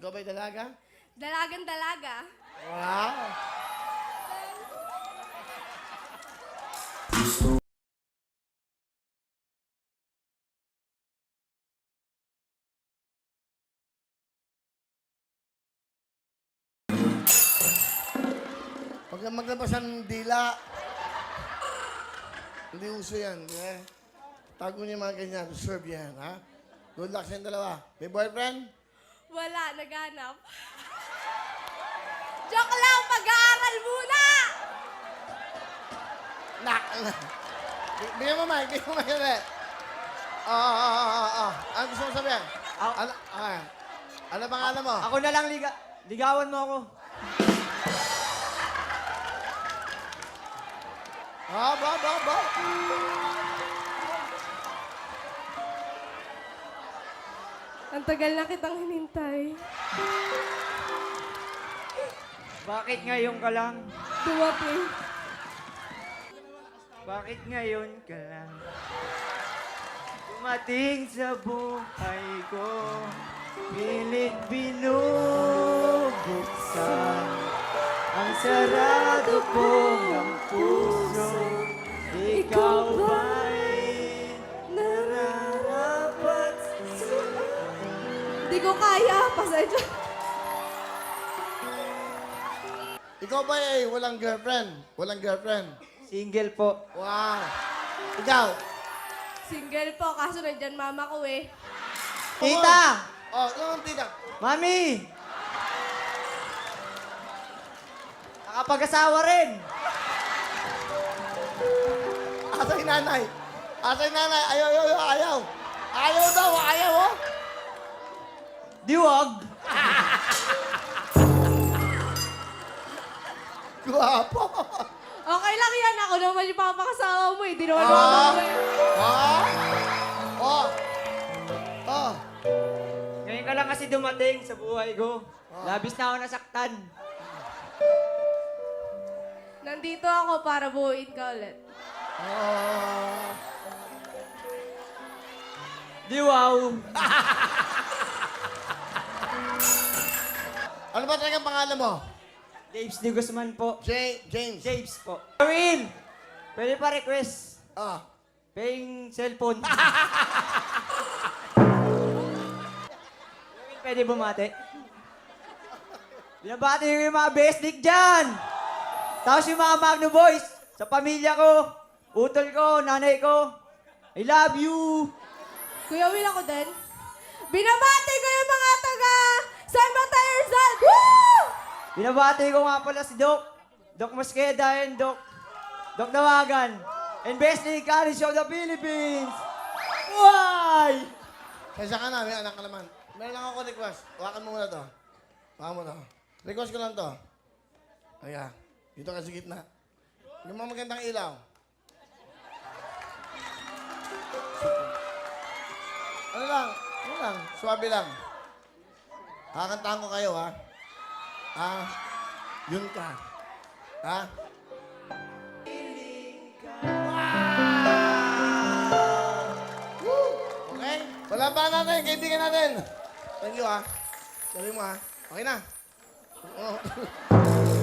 Ikaw ba'y dalaga? Dalagang dalaga. Wow! Huwag kang maglabas ng dila. Hindi uso yan. Eh. Tago niyo yung mga ganyan. Serve yan, ha? Good luck sa inyong dalawa. May boyfriend? Wala, naghanap. Joke lang, pag-aaral muna! Nak! Bigyan mo, Mike. Bigyan mo, Mike. Ano gusto mo sabihin? Ano pangalan mo? Ako na lang, ligawan mo ako. Ba. Ang tagal na kitang hinintay. Bakit ngayon ka lang? Dumating. Bakit ngayon ka lang? Dumating sa buhay ko, pilit binubuksan ang sarado kong ang puso. Ikaw ba'y nararapat sa... Hindi ko kaya, pasensya. Ikaw ba walang girlfriend? Walang girlfriend? Single po. Wow! Ikaw? Single po, kaso nandyan mama ko eh. Tita! Yung tita. Mami! Nakapag-asawa rin. Asa yung nanay? Ayaw. Ayaw daw, oh. Diwag! Guwapo. Okay lang yan, ako naman yung papakasawa mo eh. Di naman mama ko eh. Ngayon ka lang kasi dumating sa buhay ko. Labis na ako nasaktan. Nandito ako para buuin ka ulit. Diwaw! Ano ba talagang pangalan mo? James D. Guzman po. James. James po. Erwin! Pwede pa request. Paying cellphone. Erwin, pwede bumate? Binabati ko yung mga besnik dyan! Tapos yung mga Magno Boys, sa pamilya ko, utol ko, nanay ko, I love you! Kuya Will ako din. Binabati ko yung mga taga San Mateo Rizal. Woo! Binabati ko nga pala si Doc Mosqueda and Doc Dawagan, and Best League College of the Philippines! Why? Kaysa ka na, may anak ka naman. Meron lang ako request. Hawakan mo muna to. Hawakan mo to. Request ko lang to. Ayan. Dito ka sa gitna. Yung mga magandang ilaw. Ano lang. Swabe lang. Kakantahan ko kayo, ha? Yun ka. Ha? Woo! Okay? Wala pa natin, kaibigan natin. Thank you, ha? Sabi mo, ha? Okay na?